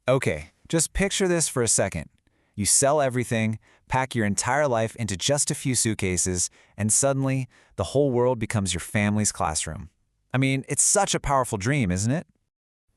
Okay, just picture this for a second. You sell everything, pack your entire life into just a few suitcases, and suddenly, the whole world becomes your family's classroom. I mean, it's such a powerful dream, isn't it?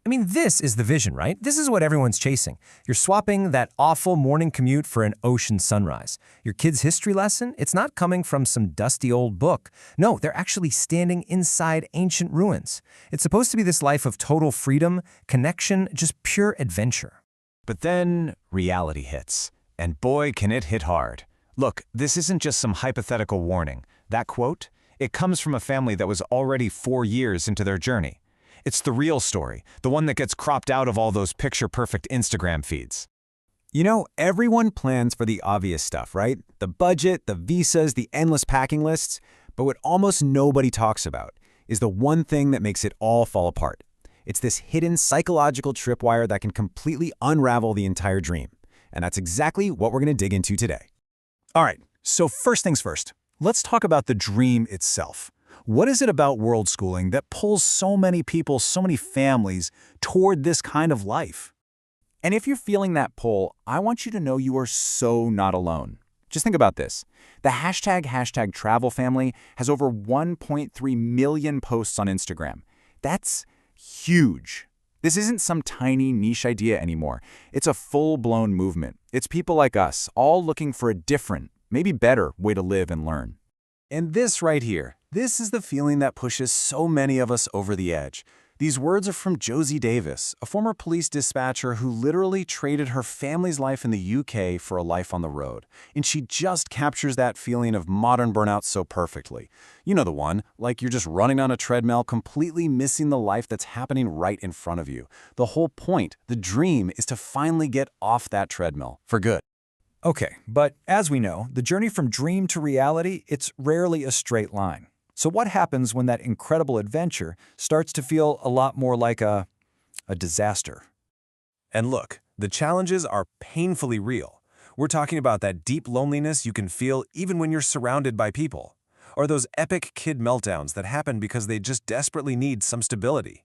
I mean, this is the vision, right? This is what everyone's chasing. You're swapping that awful morning commute for an ocean sunrise. Your kid's history lesson, it's not coming from some dusty old book. No, they're actually standing inside ancient ruins. It's supposed to be this life of total freedom, connection, just pure adventure. But then reality hits. And boy, can it hit hard. Look, this isn't just some hypothetical warning. That quote, it comes from a family that was already 4 years into their journey. It's the real story, the one that gets cropped out of all those picture-perfect Instagram feeds. You know, everyone plans for the obvious stuff, right? The budget, the visas, the endless packing lists. But what almost nobody talks about is the one thing that makes it all fall apart. It's this hidden psychological tripwire that can completely unravel the entire dream. And that's exactly what we're going to dig into today. All right, so first things first. Let's talk about the dream itself. What is it about world schooling that pulls so many people, so many families toward this kind of life? And if you're feeling that pull, I want you to know you are so not alone. Just think about this. The hashtag travel family has over 1.3 million posts on Instagram. That's huge. This isn't some tiny niche idea anymore. It's a full-blown movement. It's people like us, all looking for a different, maybe better way to live and learn. And this right here, this is the feeling that pushes so many of us over the edge. These words are from Josie Davis, a former police dispatcher who literally traded her family's life in the UK for a life on the road. And she just captures that feeling of modern burnout so perfectly. You know the one, like you're just running on a treadmill, completely missing the life that's happening right in front of you. The whole point, the dream, is to finally get off that treadmill for good. Okay, but as we know, the journey from dream to reality, it's rarely a straight line. So what happens when that incredible adventure starts to feel a lot more like a disaster? And look, the challenges are painfully real. We're talking about that deep loneliness you can feel even when you're surrounded by people, or those epic kid meltdowns that happen because they just desperately need some stability.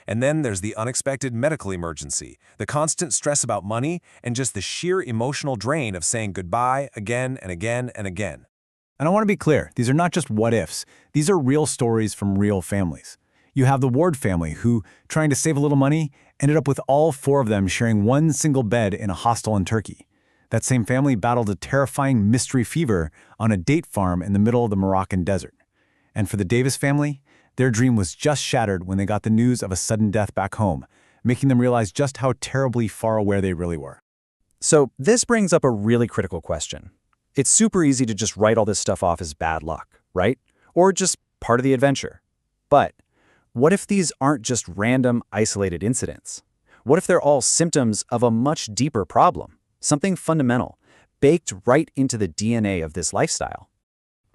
And then there's the unexpected medical emergency, the constant stress about money, and just the sheer emotional drain of saying goodbye again and again and again. And I want to be clear, these are not just what-ifs. These are real stories from real families. You have the Ward family who, trying to save a little money, ended up with all 4 of them sharing one single bed in a hostel in Turkey. That same family battled a terrifying mystery fever on a date farm in the middle of the Moroccan desert. And for the Davis family, their dream was just shattered when they got the news of a sudden death back home, making them realize just how terribly far away they really were. So this brings up a really critical question. It's super easy to just write all this stuff off as bad luck, right? Or just part of the adventure. But what if these aren't just random, isolated incidents? What if they're all symptoms of a much deeper problem, something fundamental, baked right into the DNA of this lifestyle?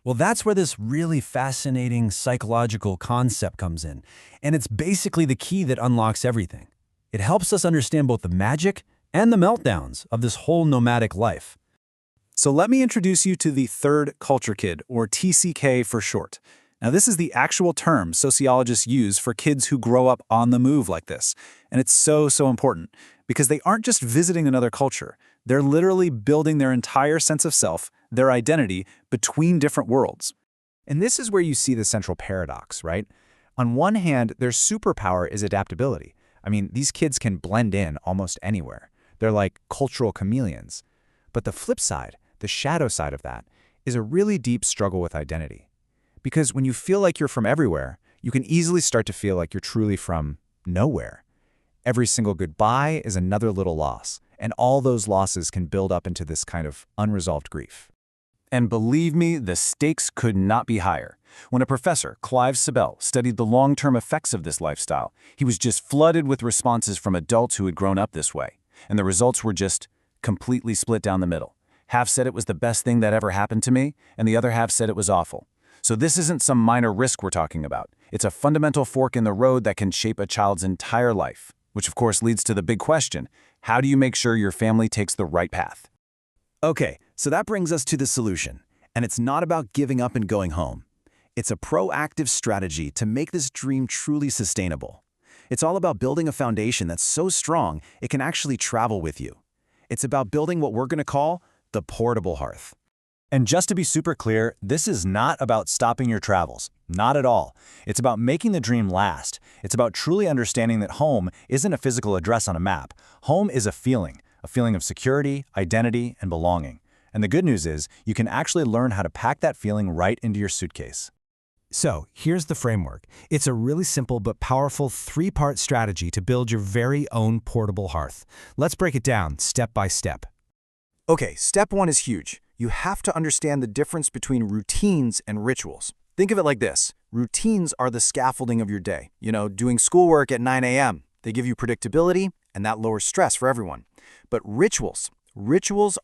Well, that's where this really fascinating psychological concept comes in, and it's basically the key that unlocks everything. It helps us understand both the magic and the meltdowns of this whole nomadic life. So let me introduce you to the third culture kid, or TCK for short. Now, this is the actual term sociologists use for kids who grow up on the move like this. And it's so important, because they aren't just visiting another culture. They're literally building their entire sense of self, their identity, between different worlds. And this is where you see the central paradox, right? On one hand, their superpower is adaptability. I mean, these kids can blend in almost anywhere. They're like cultural chameleons. But the flip side, the shadow side of that, is a really deep struggle with identity. Because when you feel like you're from everywhere, you can easily start to feel like you're truly from nowhere. Every single goodbye is another little loss, and all those losses can build up into this kind of unresolved grief. And believe me, the stakes could not be higher. When a professor, Clive Sibel, studied the long-term effects of this lifestyle, he was just flooded with responses from adults who had grown up this way. And the results were just completely split down the middle. Half said it was the best thing that ever happened to me, and the other half said it was awful. So this isn't some minor risk we're talking about. It's a fundamental fork in the road that can shape a child's entire life. Which of course leads to the big question, how do you make sure your family takes the right path? Okay, so that brings us to the solution. And it's not about giving up and going home. It's a proactive strategy to make this dream truly sustainable. It's all about building a foundation that's so strong it can actually travel with you. It's about building what we're going to call the portable hearth. And just to be super clear, this is not about stopping your travels. Not at all. It's about making the dream last. It's about truly understanding that home isn't a physical address on a map. Home is a feeling of security, identity, and belonging. And the good news is, you can actually learn how to pack that feeling right into your suitcase. So, here's the framework. It's a really simple but powerful 3-part strategy to build your very own portable hearth. Let's break it down step by step. Okay, step 1 is huge. You have to understand the difference between routines and rituals. Think of it like this. Routines are the scaffolding of your day. You know, doing schoolwork at 9 a.m. They give you predictability, and that lowers stress for everyone. But rituals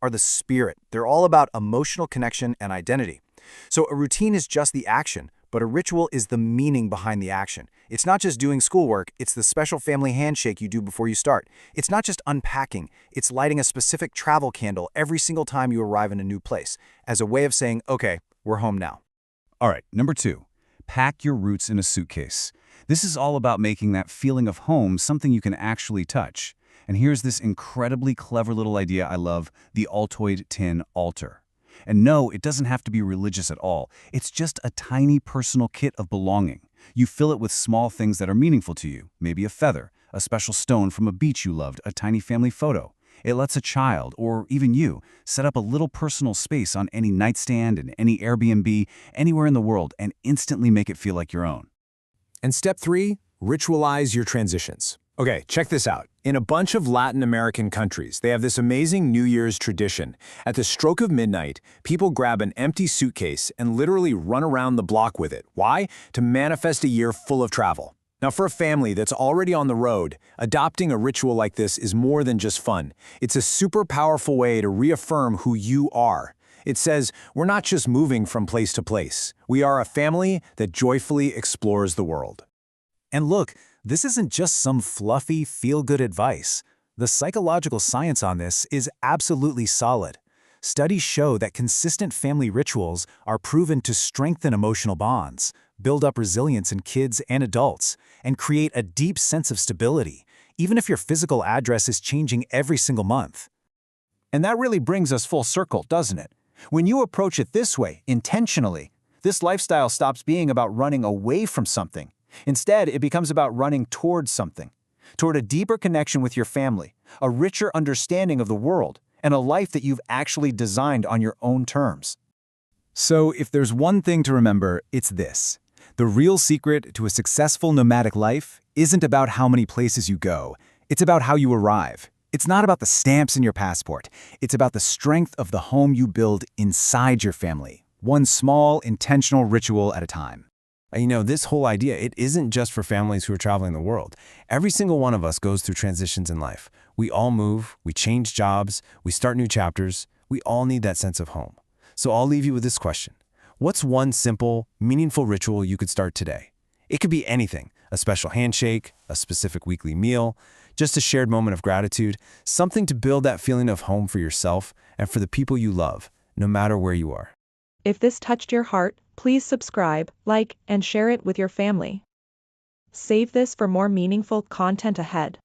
are the spirit. They're all about emotional connection and identity. So a routine is just the action, but a ritual is the meaning behind the action. It's not just doing schoolwork, it's the special family handshake you do before you start. It's not just unpacking, it's lighting a specific travel candle every single time you arrive in a new place, as a way of saying, okay, we're home now. All right, number 2, pack your roots in a suitcase. This is all about making that feeling of home something you can actually touch. And here's this incredibly clever little idea I love, the Altoid tin altar. And no, it doesn't have to be religious at all. It's just a tiny personal kit of belonging. You fill it with small things that are meaningful to you, maybe a feather, a special stone from a beach you loved, a tiny family photo. It lets a child, or even you, set up a little personal space on any nightstand and any Airbnb, anywhere in the world, and instantly make it feel like your own. And step 3, ritualize your transitions. Okay, check this out. In a bunch of Latin American countries, they have this amazing New Year's tradition. At the stroke of midnight, people grab an empty suitcase and literally run around the block with it. Why? To manifest a year full of travel. Now, for a family that's already on the road, adopting a ritual like this is more than just fun. It's a super powerful way to reaffirm who you are. It says, we're not just moving from place to place. We are a family that joyfully explores the world. And look, this isn't just some fluffy, feel-good advice. The psychological science on this is absolutely solid. Studies show that consistent family rituals are proven to strengthen emotional bonds, build up resilience in kids and adults, and create a deep sense of stability, even if your physical address is changing every single month. And that really brings us full circle, doesn't it? When you approach it this way, intentionally, this lifestyle stops being about running away from something. Instead, it becomes about running towards something, toward a deeper connection with your family, a richer understanding of the world, and a life that you've actually designed on your own terms. So if there's one thing to remember, it's this. The real secret to a successful nomadic life isn't about how many places you go. It's about how you arrive. It's not about the stamps in your passport. It's about the strength of the home you build inside your family, one small, intentional ritual at a time. You know, this whole idea, it isn't just for families who are traveling the world. Every single one of us goes through transitions in life. We all move, we change jobs, we start new chapters. We all need that sense of home. So I'll leave you with this question. What's one simple, meaningful ritual you could start today? It could be anything, a special handshake, a specific weekly meal, just a shared moment of gratitude, something to build that feeling of home for yourself and for the people you love, no matter where you are. If this touched your heart, please subscribe, like, and share it with your family. Save this for more meaningful content ahead.